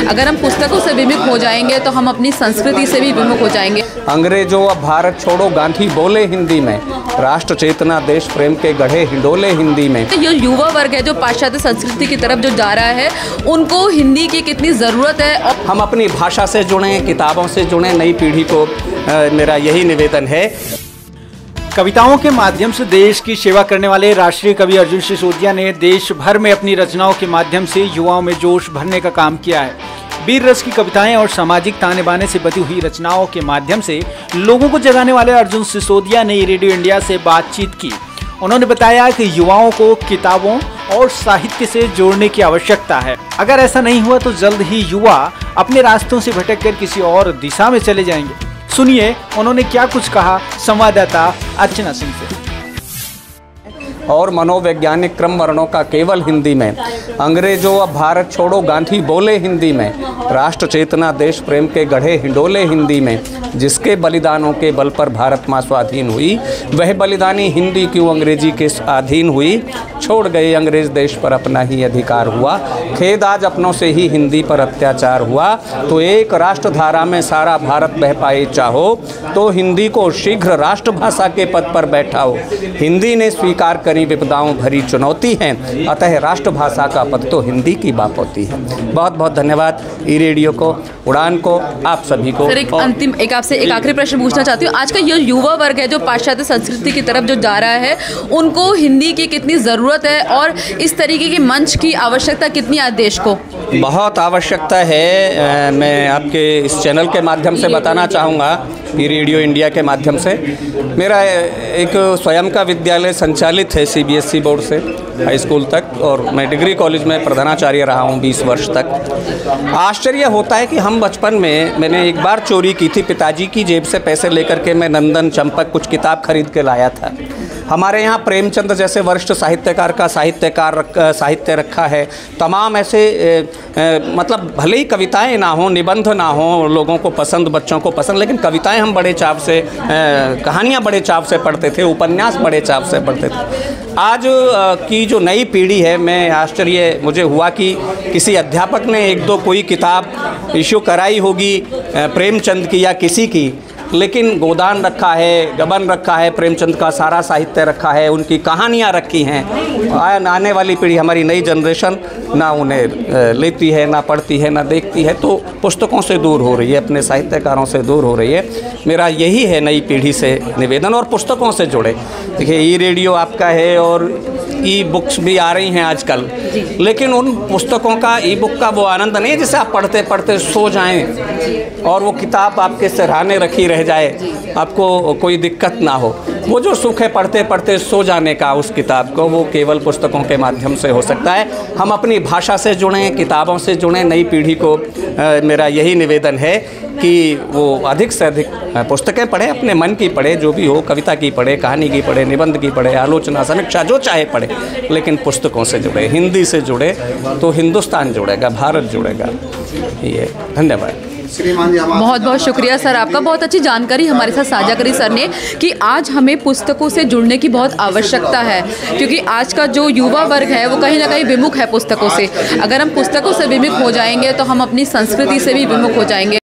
अगर हम पुस्तकों से विमुख हो जाएंगे तो हम अपनी संस्कृति से भी विमुख हो जाएंगे। अंग्रेजों अब भारत छोड़ो गांधी बोले हिंदी में, राष्ट्र चेतना देश प्रेम के गढ़े हिंडोले हिंदी में। तो ये युवा वर्ग है जो पाश्चात्य संस्कृति की तरफ जो जा रहा है, उनको हिंदी की कितनी ज़रूरत है। हम अपनी भाषा से जुड़ें, किताबों से जुड़ें, नई पीढ़ी को मेरा यही निवेदन है। कविताओं के माध्यम से देश की सेवा करने वाले राष्ट्रीय कवि अर्जुन सिसोदिया ने देश भर में अपनी रचनाओं के माध्यम से युवाओं में जोश भरने का काम किया है। वीर रस की कविताएं और सामाजिक ताने बाने से बती हुई रचनाओं के माध्यम से लोगों को जगाने वाले अर्जुन सिसोदिया ने रेडियो इंडिया से बातचीत की। उन्होंने बताया कि युवाओं को किताबों और साहित्य से जोड़ने की आवश्यकता है। अगर ऐसा नहीं हुआ तो जल्द ही युवा अपने रास्तों से भटककर किसी और दिशा में चले जाएंगे। सुनिए उन्होंने क्या कुछ कहा संवाददाता अर्चना सिंह से। और मनोवैज्ञानिक क्रम वर्णों का केवल हिंदी में, अंग्रेजों अब भारत छोड़ो गांधी बोले हिंदी में, राष्ट्र चेतना देश प्रेम के गढ़े हिंडोले हिंदी में, जिसके बलिदानों के बल पर भारत माँ स्वाधीन हुई, वह बलिदानी हिंदी क्यों अंग्रेजी के अधीन हुई, छोड़ गए अंग्रेज देश पर अपना ही अधिकार हुआ, खेद आज अपनों से ही हिंदी पर अत्याचार हुआ, तो एक राष्ट्र धारा में सारा भारत बह पाए चाहो, तो हिंदी को शीघ्र राष्ट्रभाषा के पद पर बैठाओ, हिंदी ने स्वीकार करी विपदाओं भरी चुनौती हैं, अतः राष्ट्रभाषा का पद तो हिंदी की बात होती है। बहुत बहुत धन्यवाद ई रेडियो को, उड़ान को, आप सभी को। सर एक आपसे एक आखिरी प्रश्न पूछना चाहती हूँ। आज का ये युवा वर्ग है जो पाश्चात्य संस्कृति की तरफ जो जा रहा है, उनको हिंदी की कितनी ज़रूरत है और इस तरीके के मंच की आवश्यकता कितनी है देश को? बहुत आवश्यकता है। मैं आपके इस चैनल के माध्यम से बताना चाहूँगा, ई रेडियो इंडिया के माध्यम से। मेरा एक स्वयं का विद्यालय संचालित है CBSE बोर्ड से हाई स्कूल तक, और मैं डिग्री कॉलेज में प्रधानाचार्य रहा हूँ 20 वर्ष तक। आश्चर्य होता है कि हम बचपन में, मैंने एक बार चोरी की थी, पिताजी की जेब से पैसे लेकर के मैं नंदन चंपक कुछ किताब खरीद के लाया था। हमारे यहाँ प्रेमचंद जैसे वरिष्ठ साहित्यकार का साहित्य रखा है। तमाम ऐसे मतलब भले ही कविताएं ना हो, निबंध ना हो, लोगों को पसंद, बच्चों को पसंद, लेकिन कविताएं हम बड़े चाव से, कहानियाँ बड़े चाव से पढ़ते थे, उपन्यास बड़े चाव से पढ़ते थे। आज की जो नई पीढ़ी है, मैं आश्चर्य मुझे हुआ कि किसी अध्यापक ने एक दो कोई किताब इशू कराई होगी प्रेमचंद की या किसी की, लेकिन गोदान रखा है, गबन रखा है, प्रेमचंद का सारा साहित्य रखा है, उनकी कहानियाँ रखी हैं। आने वाली पीढ़ी, हमारी नई जनरेशन ना उन्हें लेती है, ना पढ़ती है, ना देखती है, तो पुस्तकों से दूर हो रही है, अपने साहित्यकारों से दूर हो रही है। मेरा यही है नई पीढ़ी से निवेदन, और पुस्तकों से जुड़े। देखिए ई रेडियो आपका है और ई बुक्स भी आ रही हैं आजकल, लेकिन उन पुस्तकों का, ई बुक का वो आनंद नहीं है जिसे आप पढ़ते पढ़ते सो जाएं और वो किताब आपके सिरहाने रखी रह जाए, आपको कोई दिक्कत ना हो। वो जो सुख है पढ़ते पढ़ते सो जाने का उस किताब को, वो केवल पुस्तकों के माध्यम से हो सकता है। हम अपनी भाषा से जुड़ें, किताबों से जुड़ें, नई पीढ़ी को मेरा यही निवेदन है कि वो अधिक से अधिक पुस्तकें पढ़े, अपने मन की पढ़े, जो भी हो, कविता की पढ़े, कहानी की पढ़े, निबंध की पढ़े, आलोचना, समीक्षा, जो चाहे पढ़े, लेकिन पुस्तकों से जुड़े, हिंदी से जुड़े, तो हिंदुस्तान जुड़ेगा, भारत जुड़ेगा। ये धन्यवाद। बहुत बहुत शुक्रिया सर आपका, बहुत अच्छी जानकारी हमारे साथ साझा करी सर ने कि आज हमें पुस्तकों से जुड़ने की बहुत आवश्यकता है, क्योंकि आज का जो युवा वर्ग है वो कहीं ना कहीं विमुख है पुस्तकों से। अगर हम पुस्तकों से विमुख हो जाएंगे तो हम अपनी संस्कृति से भी विमुख हो जाएंगे।